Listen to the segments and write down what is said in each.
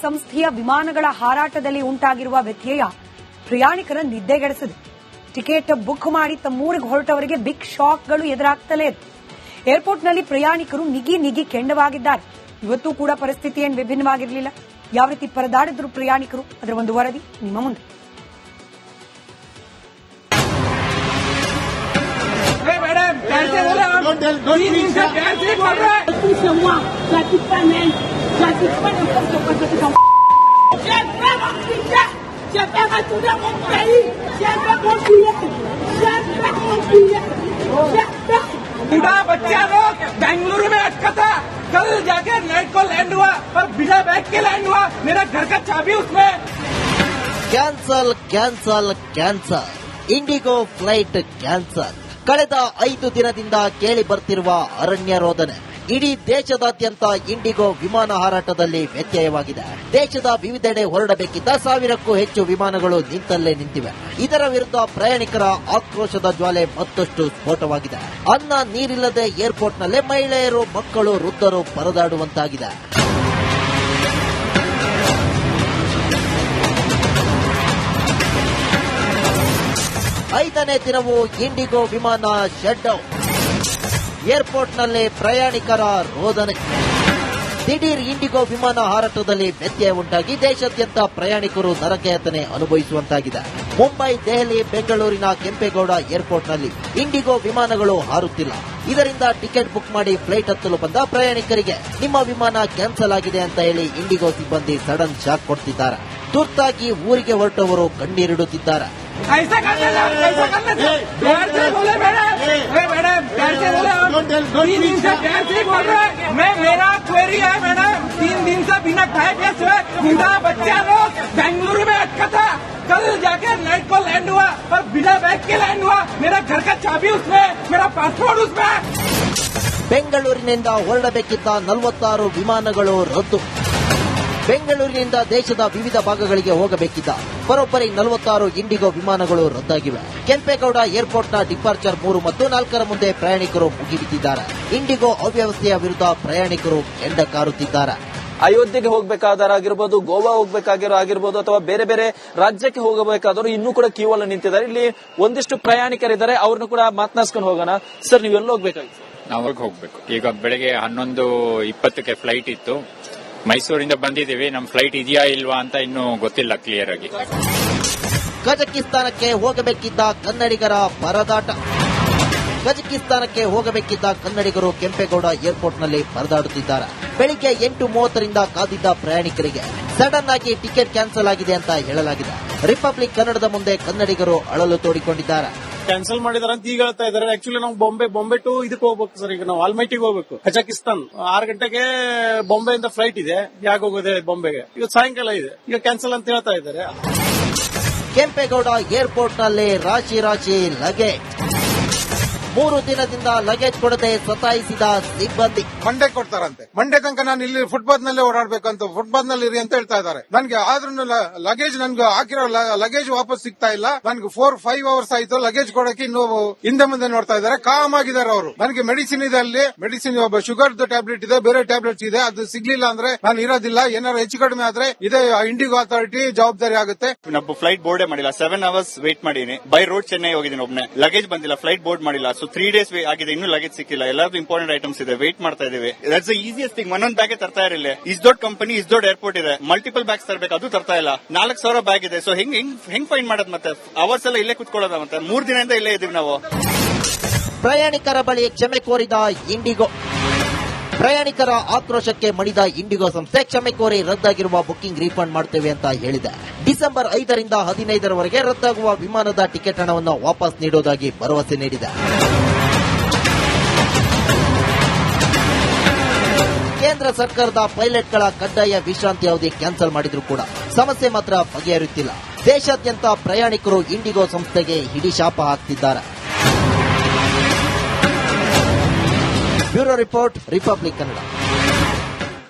ಸಂಸ್ಥೆಯ ವಿಮಾನಗಳ ಹಾರಾಟದಲ್ಲಿ ಉಂಟಾಗಿರುವ ವ್ಯತ್ಯಯ ಪ್ರಯಾಣಿಕರ ನಿದ್ದೆಗೆಡಿಸಿದೆ. ಟಿಕೆಟ್ ಬುಕ್ ಮಾಡಿ ತಮ್ಮೂರಿಗೆ ಹೊರಟವರಿಗೆ ಬಿಗ್ ಶಾಕ್ಗಳು ಎದುರಾಗ್ತಲೇ ಇದೆ. ಏರ್ಪೋರ್ಟ್ನಲ್ಲಿ ಪ್ರಯಾಣಿಕರು ನಿಗಿ ಕೆಂಡವಾಗಿದ್ದಾರೆ. ಇವತ್ತೂ ಕೂಡ ಪರಿಸ್ಥಿತಿ ಏನು ವಿಭಿನ್ನವಾಗಿರಲಿಲ್ಲ. ಯಾವ ರೀತಿ ಪರದಾಡಿದ್ರು ಪ್ರಯಾಣಿಕರು, ಅದರ ಒಂದು ವರದಿ ನಿಮ್ಮ ಮುಂದೆ. बूढ़ा बच्चा लोग बेंगलुरु में अटका था, कल जाके नाइट को लैंड हुआ और बिना बैग के लैंड हुआ. मेरा घर का चाबी उसमें. Cancel cancel cancel IndiGo flight cancel. ಕಳೆದ 5 ದಿನದಿಂದ ಕೇಳಿ ಬರ್ತಿರುವ ಅರಣ್ಯ ರೋದನೆ. ಇಡೀ ದೇಶದಾದ್ಯಂತ ಇಂಡಿಗೋ ವಿಮಾನ ಹಾರಾಟದಲ್ಲಿ ವ್ಯತ್ಯಯವಾಗಿದೆ. ದೇಶದ ವಿವಿಧೆಡೆ ಹೊರಡಬೇಕಿದ್ದ 1000ಕ್ಕೂ ಹೆಚ್ಚು ವಿಮಾನಗಳು ನಿಂತಲ್ಲೇ ನಿಂತಿವೆ. ಇದರ ವಿರುದ್ಧ ಪ್ರಯಾಣಿಕರ ಆಕ್ರೋಶದ ಜ್ವಾಲೆ ಮತ್ತಷ್ಟು ಸ್ಫೋಟವಾಗಿದೆ. ಅನ್ನ ನೀರಿಲ್ಲದೆ ಏರ್ಪೋರ್ಟ್ನಲ್ಲೇ ಮಹಿಳೆಯರು, ಮಕ್ಕಳು, ವೃದ್ಧರು ಪರದಾಡುವಂತಾಗಿದೆ. 5ನೇ ದಿನವೂ ಇಂಡಿಗೋ ವಿಮಾನ ಶಟ್ ಡೌನ್. ಏರ್ಪೋರ್ಟ್ನಲ್ಲಿ ಪ್ರಯಾಣಿಕರ ರೋದನೆ. ದಿಢೀರ್ ಇಂಡಿಗೋ ವಿಮಾನ ಹಾರಾಟದಲ್ಲಿ ವ್ಯತ್ಯಯ ಉಂಟಾಗಿ ದೇಶಾದ್ಯಂತ ಪ್ರಯಾಣಿಕರು ನರಕಯಾತನೆ ಅನುಭವಿಸುವಂತಾಗಿದೆ. ಮುಂಬೈ, ದೆಹಲಿ, ಬೆಂಗಳೂರಿನ ಕೆಂಪೇಗೌಡ ಏರ್ಪೋರ್ಟ್ನಲ್ಲಿ ಇಂಡಿಗೋ ವಿಮಾನಗಳು ಹಾರುತ್ತಿಲ್ಲ. ಇದರಿಂದ ಟಿಕೆಟ್ ಬುಕ್ ಮಾಡಿ ಫ್ಲೈಟ್ ಹತ್ತಲು ಬಂದ ಪ್ರಯಾಣಿಕರಿಗೆ ನಿಮ್ಮ ವಿಮಾನ ಕ್ಯಾನ್ಸಲ್ ಆಗಿದೆ ಅಂತ ಹೇಳಿ ಇಂಡಿಗೋ ಸಿಬ್ಬಂದಿ ಸಡನ್ ಶಾಕ್ ಕೊಡ್ತಿದ್ದಾರೆ. ತುರ್ತಾಗಿ ಊರಿಗೆ ಹೊರಟವರು ಕಣ್ಣೀರಿಡುತ್ತಿದ್ದಾರೆ. ऐसा करने प्यार से बोले मैडम, प्यार से बोले. 3 दिन से प्यार से बोल रहे. मैं मेरा क्वेरी है मैडम, 3 दिन से बिना खाए पिए सोए बूढ़ा बच्चा लोग बेंगलुरु में अटका था, कल जाके नाइट को लैंड हुआ और बिना बैग के लैंड हुआ. मेरा घर का चाबी उसमें, मेरा पासपोर्ट उसमें. ಬೆಂಗಳೂರಿನಿಂದ ಹೊರಡಬೇಕಿದ್ದ 46 ವಿಮಾನಗಳು ರದ್ದು. ಬೆಂಗಳೂರಿನಿಂದ ದೇಶದ ವಿವಿಧ ಭಾಗಗಳಿಗೆ ಹೋಗಬೇಕಿದ್ದ ಬರೋಬ್ಬರಿ 46 ಇಂಡಿಗೋ ವಿಮಾನಗಳು ರದ್ದಾಗಿವೆ. ಕೆಂಪೇಗೌಡ ಏರ್ಪೋರ್ಟ್ನ ಡಿಪಾರ್ಚರ್ 3 ಮತ್ತು 4ರ ಮುಂದೆ ಪ್ರಯಾಣಿಕರು ಮುಗಿಬಿದ್ದಿದ್ದಾರೆ. ಇಂಡಿಗೋ ಅವ್ಯವಸ್ಥೆಯ ವಿರುದ್ಧ ಪ್ರಯಾಣಿಕರು ಕೆಂಡ ಕಾರುತ್ತಿದ್ದಾರೆ. ಅಯೋಧ್ಯೆಗೆ ಹೋಗಬೇಕಾದರಾಗಿರ್ಬೋದು, ಗೋವಾ ಹೋಗಬೇಕಾಗಿರ್ಬೋದು ಅಥವಾ ಬೇರೆ ಬೇರೆ ರಾಜ್ಯಕ್ಕೆ ಹೋಗಬೇಕಾದವರು ಇನ್ನೂ ಕೂಡ ಕ್ಯೂ ಅಲ್ಲಿ ನಿಂತಿದ್ದಾರೆ. ಇಲ್ಲಿ ಒಂದಿಷ್ಟು ಪ್ರಯಾಣಿಕರಿದ್ದಾರೆ, ಅವ್ರನ್ನು ಕೂಡ ಮಾತನಾಡಿಸ್ಕೊಂಡು ಹೋಗೋಣ. ಸರ್, ನೀವು ಎಲ್ಲಿ ಹೋಗ್ಬೇಕಾಗಿತ್ತು? ನಾವು ಹೋಗ್ಬೇಕು. ಈಗ ಬೆಳಗ್ಗೆ 11:20ಕ್ಕೆ ಫ್ಲೈಟ್ ಇತ್ತು. ಮೈಸೂರಿಂದ ಬಂದಿದ್ದೀವಿ. ನಮ್ಮ ಫ್ಲೈಟ್ ಇದೆಯಾ ಇಲ್ವಾ ಅಂತ ಇನ್ನೂ ಗೊತ್ತಿಲ್ಲ ಕ್ಲಿಯರ್ ಆಗಿ. ಕಜಕಿಸ್ತಾನಕ್ಕೆ ಹೋಗಬೇಕಿದ್ದ ಕನ್ನಡಿಗರ ಪರದಾಟ. ಕಜಕಿಸ್ತಾನಕ್ಕೆ ಹೋಗಬೇಕಿದ್ದ ಕನ್ನಡಿಗರು ಕೆಂಪೇಗೌಡ ಏರ್ಪೋರ್ಟ್ನಲ್ಲಿ ಪರದಾಡುತ್ತಿದ್ದಾರೆ. ಬೆಳಿಗ್ಗೆ 8:30ರಿಂದ ಕಾದಿದ್ದ ಪ್ರಯಾಣಿಕರಿಗೆ ಸಡನ್ ಆಗಿ ಟಿಕೆಟ್ ಕ್ಯಾನ್ಸಲ್ ಆಗಿದೆ ಅಂತ ಹೇಳಲಾಗಿದೆ. ರಿಪಬ್ಲಿಕ್ ಕನ್ನಡದ ಮುಂದೆ ಕನ್ನಡಿಗರು ಅಳಲು ತೋಡಿಕೊಂಡಿದ್ದಾರೆ. ಕ್ಯಾನ್ಸಲ್ ಮಾಡಿದಾರೆ ಅಂತ ಈಗ ಹೇಳ್ತಾ ಇದ್ದಾರೆ. ಆಕ್ಚುಲಿ ನಾವು ಬಾಂಬೆ ಟು ಇದಕ್ಕೆ ಹೋಗ್ಬೇಕು ಸರ್. ಈಗ ನಾವು ಆಲ್ಮೈಟಿಗೆ ಹೋಗ್ಬೇಕು, ಕಜಕಿಸ್ತಾನ್. 6 ಗಂಟೆಗೆ ಬಾಂಬೆಯಿಂದ ಫ್ಲೈಟ್ ಇದೆ. ಯಾಕೆ ಹೋಗೋದೆ ಬಾಂಬೆಗೆ? ಈಗ ಸಾಯಂಕಾಲ ಇದೆ, ಈಗ ಕ್ಯಾನ್ಸಲ್ ಅಂತ ಹೇಳ್ತಾ ಇದ್ದಾರೆ. ಕೆಂಪೇಗೌಡ ಏರ್ಪೋರ್ಟ್ನಲ್ಲಿ ರಾಶಿ ಲಗೇಜ್. 3 ದಿನದಿಂದ ಲಗೇಜ್ ಕೊಡದೆ ಸತಾಯಿಸಿದ ಸಿಬ್ಬಂದಿ. ಮಂಡೇ ಕೊಡ್ತಾರಂತೆ. ಮಂಡೇ ತನಕ ನಾನು ಇಲ್ಲಿ ಫುಟ್ಪಾತ್ ನಲ್ಲೇ ಓಡಾಡ್ಬೇಕಂತ, ಫುಟ್ಪಾತ್ ನಲ್ಲಿ ಇರಿ ಅಂತ ಹೇಳ್ತಾ ಇದ್ದಾರೆ. ನನ್ಗೆ ಆದ್ರೂ ಲಗೇಜ್ ನನ್ಗೆ ಹಾಕಿರೋ ಲಗೇಜ್ ವಾಪಸ್ ಸಿಗ್ತಾ ಇಲ್ಲ. ನನ್ಗೆ 4-5 ಅವರ್ಸ್ ಆಯ್ತು ಲಗೇಜ್ ಕೊಡಕ್ಕೆ. ಇನ್ನು ಹಿಂದೆ ಮುಂದೆ ನೋಡ್ತಾ ಇದ್ದಾರೆ. ಕಾಮ್ ಆಗಿದ್ದಾರೆ ಅವರು. ನನಗೆ ಮೆಡಿಸಿನ್ ಇದೆ, ಅಲ್ಲಿ ಮೆಡಿಸಿನ್ ಶುಗರ್ ಟ್ಯಾಬ್ಲೆಟ್ ಇದೆ, ಬೇರೆ ಟ್ಯಾಬ್ಲೆಟ್ಸ್ ಇದೆ. ಅದು ಸಿಗ್ಲಿಲ್ಲ ಅಂದ್ರೆ ನಾನು ಇರೋದಿಲ್ಲ. ಏನಾದ್ರು ಹೆಚ್ಚು ಕಡಿಮೆ ಆದ್ರೆ ಇದೇ ಇಂಡಿಗೋ ಅಥಾರಿಟಿ ಜವಾಬ್ದಾರಿ ಆಗುತ್ತೆ. ನಾವು ಫ್ಲೈಟ್ ಬೋರ್ಡೇ ಮಾಡಿಲ್ಲ. 7 ಅವರ್ಸ್ ವೇಟ್ ಮಾಡಿದೀನಿ. ಬೈ ರೋಡ್ ಚೆನ್ನೈ ಹೋಗಿದ್ದೀನಿ ಒಬ್ಬನೇ. ಲಗೇಜ್ ಬಂದಿಲ್ಲ, ಫ್ಲೈಟ್ ಬೋರ್ಡ್ ಮಾಡಿಲ್ಲ. 3 ಡೇಸ್ ಆಗಿದೆ, ಇನ್ನೂ ಲಗೇಜ್ ಸಿಕ್ಕಿಲ್ಲ. ಎಲ್ಲಾದ್ರೂ ಇಂಪಾರ್ಟೆಂಟ್ ಐಟಮ್ಸ್ ಇದೆ, ವೇಟ್ ಮಾಡ್ತಾ ಇದೀವಿ. That's the easiest thing. ಒಂದೊಂದು ಬ್ಯಾಗ್ ತರ್ತಾ ಇರಲಿಲ್ಲ. ಇಸ್ ದೊಡ್ಡ ಕಂಪನಿ, ಇಸ್ ದೊಡ್ಡ ಏರ್ಪೋರ್ಟ್ ಇದೆ, ಮಲ್ಟಿಪಲ್ ಬ್ಯಾಗ್ಸ್ ತರಬೇಕು, ಅದು ತರ್ತಾ ಇಲ್ಲ. 4,000 ಬ್ಯಾಗ್ ಇದೆ. ಸೊ ಹೆಂಗ್ ಫೈಂಡ್ ಮಾಡೋದು? ಮತ್ತೆ ಅವರ್ಸ್ ಎಲ್ಲ ಇಲ್ಲೇ ಕುತ್ಕೊಳ್ಳೋದ? ಮತ್ತೆ 3 ದಿನದಿಂದ ಇಲ್ಲೇ ಇದೀವಿ ನಾವು. ಪ್ರಯಾಣಿಕರ ಬಳಿ ಕ್ಷಮೆ ಕೋರಿದ ಇಂಡಿಗೋ. ಪ್ರಯಾಣಿಕರ ಆಕ್ರೋಶಕ್ಕೆ ಮಣಿದ ಇಂಡಿಗೋ ಸಂಸ್ಥೆ ಕ್ಷಮೆ ಕೋರಿ ರದ್ದಾಗಿರುವ ಬುಕಿಂಗ್ ರೀಫಂಡ್ ಮಾಡುತ್ತೇವೆ ಅಂತ ಹೇಳಿದೆ. ಡಿಸೆಂಬರ್ 5ರಿಂದ 15ರವರೆಗೆ ರದ್ದಾಗುವ ವಿಮಾನದ ಟಿಕೆಟ್ ಹಣವನ್ನು ವಾಪಸ್ ನೀಡುವುದಾಗಿ ಭರವಸೆ ನೀಡಿದೆ. ಕೇಂದ್ರ ಸರ್ಕಾರದ ಪೈಲಟ್ಗಳ ಕಡ್ಡಾಯ ವಿಶ್ರಾಂತಿ ಅವಧಿ ಕ್ಯಾನ್ಸಲ್ ಮಾಡಿದ್ರೂ ಕೂಡ ಸಮಸ್ಯೆ ಮಾತ್ರ ಬಗೆಹರಿಯುತ್ತಿಲ್ಲ. ದೇಶಾದ್ಯಂತ ಪ್ರಯಾಣಿಕರು ಇಂಡಿಗೋ ಸಂಸ್ಥೆಗೆ ಹಿಡಿಶಾಪ ಹಾಕ್ತಿದ್ದಾರೆ. Bureau report, republic Kannada.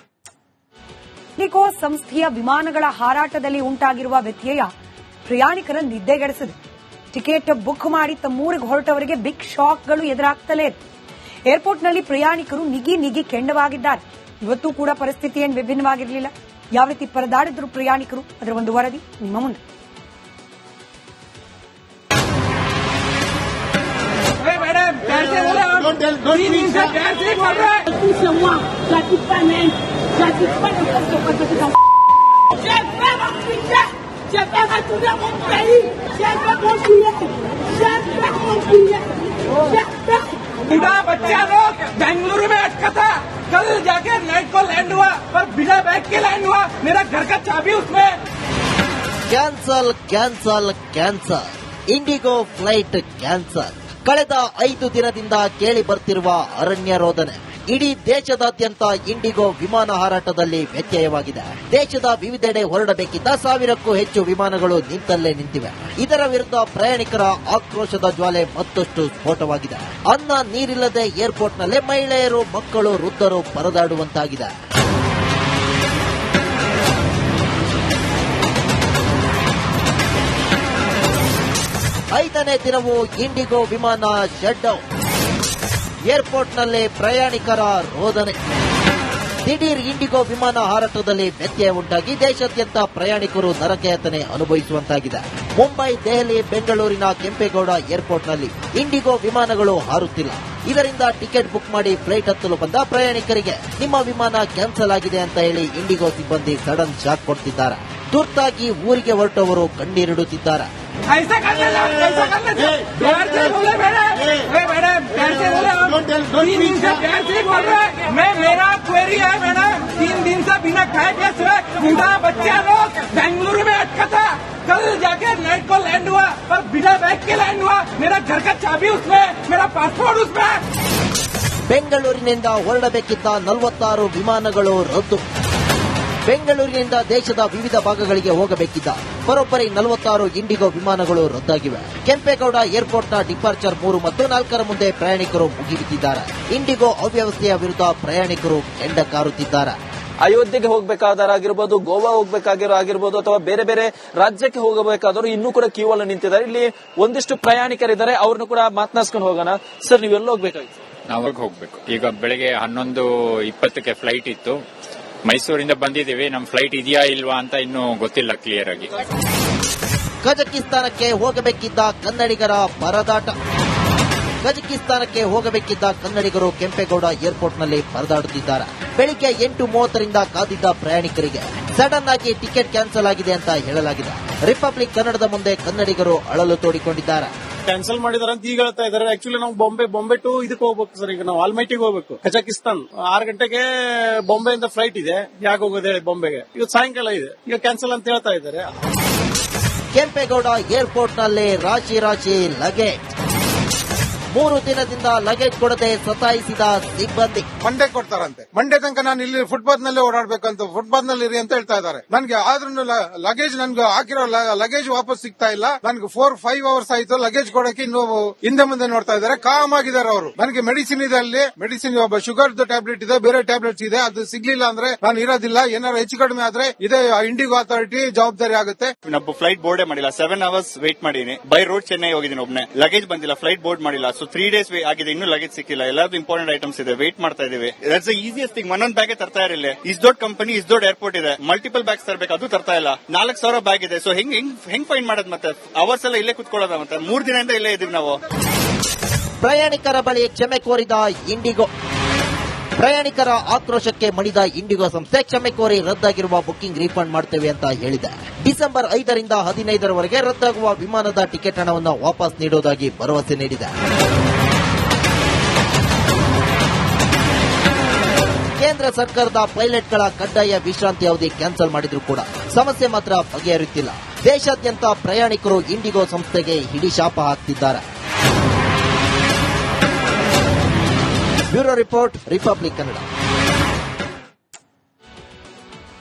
IndiGo ಸಂಸ್ಥೆಯ ವಿಮಾನಗಳ ಹಾರಾಟದಲ್ಲಿ ಉಂಟಾಗಿರುವ ವ್ಯತ್ಯಯ ಪ್ರಯಾಣಿಕರ ನಿದ್ದೆಗೆಡಿಸಿದೆ. ಟಿಕೆಟ್ ಬುಕ್ ಮಾಡಿ ತಮ್ಮೂರಿಗೆ ಹೊರಟವರಿಗೆ ಬಿಗ್ ಶಾಕ್ಗಳು ಎದುರಾಗ್ತಲೇ ಇದೆ. ಏರ್ಪೋರ್ಟ್ನಲ್ಲಿ ಪ್ರಯಾಣಿಕರು ನಿಗಿ ಕೆಂಡವಾಗಿದ್ದಾರೆ. ಇವತ್ತೂ ಕೂಡ ಪರಿಸ್ಥಿತಿ ಏನು ವಿಭಿನ್ನವಾಗಿರಲಿಲ್ಲ. ಯಾವ ರೀತಿ ಪರದಾಡಿದ್ರು ಪ್ರಯಾಣಿಕರು, ಅದರ ಒಂದು ವರದಿ ನಿಮ್ಮ ಮುಂದೆ. बूढ़ा बच्चा लोग बेंगलुरु में अटका था, कल जाके नाइट को लैंड हुआ, पर बिना बैग के लैंड हुआ, मेरा घर का चाबी उसमें. Cancel cancel cancel, IndiGo flight cancel. ಕಳೆದ 5 ದಿನದಿಂದ ಕೇಳಿ ಬರ್ತಿರುವ ಅರಣ್ಯ ರೋದನೆ. ಇಡೀ ದೇಶದಾದ್ಯಂತ ಇಂಡಿಗೋ ವಿಮಾನ ಹಾರಾಟದಲ್ಲಿ ವ್ಯತ್ಯಯವಾಗಿದೆ. ದೇಶದ ವಿವಿಧೆಡೆ ಹೊರಡಬೇಕಿದ್ದ 1000ಕ್ಕೂ ಹೆಚ್ಚು ವಿಮಾನಗಳು ನಿಂತಲ್ಲೇ ನಿಂತಿವೆ. ಇದರ ವಿರುದ್ಧ ಪ್ರಯಾಣಿಕರ ಆಕ್ರೋಶದ ಜ್ವಾಲೆ ಮತ್ತಷ್ಟು ಸ್ಫೋಟವಾಗಿದೆ. ಅನ್ನ ನೀರಿಲ್ಲದೆ ಏರ್ಪೋರ್ಟ್ನಲ್ಲೇ ಮಹಿಳೆಯರು, ಮಕ್ಕಳು, ವೃದ್ಧರು ಪರದಾಡುವಂತಾಗಿದೆ. ಐದನೇ ದಿನವೂ ಇಂಡಿಗೋ ವಿಮಾನ ಶಟ್ ಡೌನ್. ಏರ್ಪೋರ್ಟ್ನಲ್ಲಿ ಪ್ರಯಾಣಿಕರ ರೋದನೆ. ದಿಢೀರ್ ಇಂಡಿಗೋ ವಿಮಾನ ಹಾರಾಟದಲ್ಲಿ ವ್ಯತ್ಯಯ ಉಂಟಾಗಿ ದೇಶಾದ್ಯಂತ ಪ್ರಯಾಣಿಕರು ನರಕಯಾತನೆ ಅನುಭವಿಸುವಂತಾಗಿದೆ. ಮುಂಬೈ, ದೆಹಲಿ, ಬೆಂಗಳೂರಿನ ಕೆಂಪೇಗೌಡ ಏರ್ಪೋರ್ಟ್ನಲ್ಲಿ ಇಂಡಿಗೋ ವಿಮಾನಗಳು ಹಾರುತ್ತಿಲ್ಲ. ಇದರಿಂದ ಟಿಕೆಟ್ ಬುಕ್ ಮಾಡಿ ಫ್ಲೈಟ್ ಹತ್ತಲು ಬಂದ ಪ್ರಯಾಣಿಕರಿಗೆ ನಿಮ್ಮ ವಿಮಾನ ಕ್ಯಾನ್ಸಲ್ ಆಗಿದೆ ಅಂತ ಹೇಳಿ ಇಂಡಿಗೋ ಸಿಬ್ಬಂದಿ ಸಡನ್ ಶಾಕ್ ಕೊಡ್ತಿದ್ದಾರೆ. ತುರ್ತಾಗಿ ಊರಿಗೆ ಹೊರಟವರು ಕಣ್ಣೀರಿಡುತ್ತಿದ್ದಾರೆ. ऐसा करने प्यार से बोले मैडम, प्यार से बोले. 3 दिन से प्यार से बोल रहे. मैं मेरा क्वेरी है मैडम, 3 दिन से बिना खाए पिए सोए, बूढ़ा बच्चा लोग बेंगलुरु में अटका था, कल जाके नाइट को लैंड हुआ, पर बिना बैग के लैंड हुआ, मेरा घर का चाबी उसमें, मेरा पासपोर्ट उसमें. ಬೆಂಗಳೂರಿನಿಂದ ಹೊರಡಬೇಕಿದ್ದ 46 ವಿಮಾನಗಳು ರದ್ದು. ಬೆಂಗಳೂರಿನಿಂದ ದೇಶದ ವಿವಿಧ ಭಾಗಗಳಿಗೆ ಹೋಗಬೇಕಿದ್ದ ಬರೋಬ್ಬರಿ 46 ಇಂಡಿಗೋ ವಿಮಾನಗಳು ರದ್ದಾಗಿವೆ. ಕೆಂಪೇಗೌಡ ಏರ್ಪೋರ್ಟ್ನ ಡಿಪಾರ್ಚರ್ 3 ಮತ್ತು 4ರ ಮುಂದೆ ಪ್ರಯಾಣಿಕರು ಮುಗಿಬಿದ್ದಿದ್ದಾರೆ. ಇಂಡಿಗೋ ಅವ್ಯವಸ್ಥೆಯ ವಿರುದ್ಧ ಪ್ರಯಾಣಿಕರು ಕೆಂಡ ಕಾರುತ್ತಿದ್ದಾರೆ. ಅಯೋಧ್ಯೆಗೆ ಹೋಗಬೇಕಾದರಾಗಿರ್ಬೋದು, ಗೋವಾ ಹೋಗಬೇಕಾಗಿರ್ಬೋದು ಅಥವಾ ಬೇರೆ ಬೇರೆ ರಾಜ್ಯಕ್ಕೆ ಹೋಗಬೇಕಾದವರು ಇನ್ನೂ ಕೂಡ ಕ್ಯೂ ಅಲ್ಲಿ ನಿಂತಿದ್ದಾರೆ. ಇಲ್ಲಿ ಒಂದಿಷ್ಟು ಪ್ರಯಾಣಿಕರಿದ್ದಾರೆ, ಅವ್ರನ್ನು ಕೂಡ ಮಾತನಾಡಿಸ್ಕೊಂಡು ಹೋಗೋಣ. ಸರ್, ನೀವೆಲ್ಲ ಹೋಗ್ಬೇಕಾಗಿತ್ತು? ನಾವು ಹೋಗ್ಬೇಕು. ಈಗ ಬೆಳಗ್ಗೆ 11:20ಕ್ಕೆ ಫ್ಲೈಟ್ ಇತ್ತು. ಮೈಸೂರಿಂದ ಬಂದಿದ್ದೀವಿ. ನಮ್ಮ ಫ್ಲೈಟ್ ಇದೆಯಾ ಇಲ್ವಾ ಅಂತ ಇನ್ನೂ ಗೊತ್ತಿಲ್ಲ ಕ್ಲಿಯರ್ ಆಗಿ. ಕಜಕಿಸ್ತಾನಕ್ಕೆ ಹೋಗಬೇಕಿದ್ದ ಕನ್ನಡಿಗರ ಪರದಾಟ. ಕಜಕಿಸ್ತಾನಕ್ಕೆ ಹೋಗಬೇಕಿದ್ದ ಕನ್ನಡಿಗರು ಕೆಂಪೇಗೌಡ ಏರ್ಪೋರ್ಟ್ನಲ್ಲಿ ಪರದಾಡುತ್ತಿದ್ದಾರೆ. ಬೆಳಿಗ್ಗೆ 8:30ರಿಂದ ಕಾದಿದ್ದ ಪ್ರಯಾಣಿಕರಿಗೆ ಸಡನ್ ಆಗಿ ಟಿಕೆಟ್ ಕ್ಯಾನ್ಸಲ್ ಆಗಿದೆ ಅಂತ ಹೇಳಲಾಗಿದೆ. ರಿಪಬ್ಲಿಕ್ ಕನ್ನಡದ ಮುಂದೆ ಕನ್ನಡಿಗರು ಅಳಲು ತೋಡಿಕೊಂಡಿದ್ದಾರೆ. ಕ್ಯಾನ್ಸಲ್ ಮಾಡಿದಾರೆ ಅಂತ ಈಗ ಹೇಳ್ತಾ ಇದಾರೆ. ಆಕ್ಚುಲಿ ನಾವು ಬಾಂಬೆ ಟು ಇದಕ್ಕೆ ಹೋಗ್ಬೇಕು ಸರ್. ಈಗ ನಾವು ಆಲ್ಮೈಟಿಗೆ ಹೋಗ್ಬೇಕು, ಕಜಕಿಸ್ತಾನ್. 6 ಗಂಟೆಗೆ ಬಾಂಬೆಯಿಂದ ಫ್ಲೈಟ್ ಇದೆ. ಯಾಕೆ ಹೋಗೋದು ಹೇಳಿ ಬಾಂಬೆಗೆ? ಇವತ್ತು ಸಾಯಂಕಾಲ ಇದೆ, ಈಗ ಕ್ಯಾನ್ಸಲ್ ಅಂತ ಹೇಳ್ತಾ ಇದ್ದಾರೆ. ಕೆಂಪೇಗೌಡ ಏರ್ಪೋರ್ಟ್ನಲ್ಲಿ ರಾಶಿ ರಾಶಿ ಲಗೇಜ್. 3 ದಿನದಿಂದ ಲಗೇಜ್ ಕೊಡದೆ ಸತಾಯಿಸಿದ ಸಿಬ್ಬಂದಿ. ಮಂಡೇ ಕೊಡ್ತಾರಂತೆ. ಮಂಡೇ ತನಕ ನಾನು ಇಲ್ಲಿ ಫುಟ್ಪಾತ್ ನಲ್ಲೇ ಓಡಾಡ್ಬೇಕಂತ, ಫುಟ್ಪಾತ್ ನಲ್ಲಿ ಇರಿ ಅಂತ ಹೇಳ್ತಾ ಇದ್ದಾರೆ. ನನ್ಗೆ ಆದ್ರೂ ಲಗೇಜ್ ನನ್ಗೆ ಹಾಕಿರೋ ಲಗೇಜ್ ವಾಪಸ್ ಸಿಗ್ತಾ ಇಲ್ಲ. ನನ್ಗೆ 4-5 ಅವರ್ಸ್ ಆಯ್ತು ಲಗೇಜ್ ಕೊಡಕ್ಕೆ. ಇನ್ನು ಹಿಂದೆ ಮುಂದೆ ನೋಡ್ತಾ ಇದ್ದಾರೆ. ಕಾಮ್ ಆಗಿದ್ದಾರೆ ಅವರು. ನನಗೆ ಮೆಡಿಸಿನ್ ಇದೆ, ಅಲ್ಲಿ ಮೆಡಿಸಿನ್ ಒಬ್ಬ ಶುಗರ್ ಟ್ಯಾಬ್ಲೆಟ್ ಇದೆ, ಬೇರೆ ಟ್ಯಾಬ್ಲೆಟ್ಸ್ ಇದೆ. ಅದು ಸಿಗ್ಲಿಲ್ಲ ಅಂದ್ರೆ ನಾನು ಇರೋದಿಲ್ಲ. ಏನಾದ್ರು ಹೆಚ್ಚು ಕಡಿಮೆ ಆದ್ರೆ ಇದೇ ಇಂಡಿಗೋ ಅಥಾರಿಟಿ ಜವಾಬ್ದಾರಿ ಆಗುತ್ತೆ. ನಾವು ಫ್ಲೈಟ್ ಬೋರ್ಡೇ ಮಾಡಿಲ್ಲ. 7 ಅವರ್ಸ್ ವೇಟ್ ಮಾಡಿದೀನಿ. ಬೈ ರೋಡ್ ಚೆನ್ನೈ ಹೋಗಿದ್ದೀನಿ ಒಬ್ನೇ. ಲಗೇಜ್ ಬಂದಿಲ್ಲ, ಫ್ಲೈಟ್ ಬೋರ್ಡ್ ಮಾಡಿಲ್ಲ. 3 days ಆಗಿದೆ, ಇನ್ನೂ ಲಗೇಜ್ ಸಿಕ್ಕಿಲ್ಲ. ಎಲ್ಲಾದ್ರು ಇಂಪಾರ್ಟೆಂಟ್ ಐಟಮ್ಸ್ ಇದೆ, ವೇಟ್ ಮಾಡ್ತಾ ಇದೀವಿ. That's the easiest thing. ಒಂದೊಂದು ಬ್ಯಾಗ್ ತರ್ತಾ ಇರಲಿಲ್ಲ. ಇಸ್ ದೊಡ್ಡ ಕಂಪನಿ, ಇಸ್ ದೊಡ್ಡ ಏರ್ಪೋರ್ಟ್ ಇದೆ, ಮಲ್ಟಿಪಲ್ ಬ್ಯಾಗ್ಸ್ ತರಬೇಕು, ಅದು ತರ್ತಾ ಇಲ್ಲ. 4,000 ಬ್ಯಾಗ್ ಇದೆ. ಸೊ ಹೆಂಗ್ ಫೈಂಡ್ ಮಾಡೋದು? ಮತ್ತೆ ಅವರ್ಸ್ ಎಲ್ಲ ಇಲ್ಲೇ ಕುತ್ಕೊಳ್ಳೋದ? ಮತ್ತೆ 3 ದಿನದಿಂದ ಇಲ್ಲೇ ಇದೀವಿ ನಾವು. ಪ್ರಯಾಣಿಕರ ಬಳಿ ಕ್ಷಮೆ ಕೋರಿದ ಇಂಡಿಗೋ. ಪ್ರಯಾಣಿಕರ ಆಕ್ರೋಶಕ್ಕೆ ಮಣಿದ ಇಂಡಿಗೋ ಸಂಸ್ಥೆ ಕ್ಷಮೆ ಕೋರಿ ರದ್ದಾಗಿರುವ ಬುಕಿಂಗ್ ರೀಫಂಡ್ ಮಾಡ್ತೇವೆ ಅಂತ ಹೇಳಿದೆ. ಡಿಸೆಂಬರ್ 5ರಿಂದ 15ರವರೆಗೆ ರದ್ದಾಗುವ ವಿಮಾನದ ಟಿಕೆಟ್ ಹಣವನ್ನು ವಾಪಸ್ ನೀಡುವುದಾಗಿ ಭರವಸೆ ನೀಡಿದೆ. ಕೇಂದ್ರ ಸರ್ಕಾರದ ಪೈಲಟ್ಗಳ ಕಡ್ಡಾಯ ವಿಶ್ರಾಂತಿ ಅವಧಿ ಕ್ಯಾನ್ಸಲ್ ಮಾಡಿದ್ರು ಕೂಡ ಸಮಸ್ಯೆ ಮಾತ್ರ ಬಗೆಹರಿಯುತ್ತಿಲ್ಲ. ದೇಶಾದ್ಯಂತ ಪ್ರಯಾಣಿಕರು ಇಂಡಿಗೋ ಸಂಸ್ಥೆಗೆ ಹಿಡಿಶಾಪ ಹಾಕ್ತಿದ್ದಾರೆ. Bureau report, republic Kannada.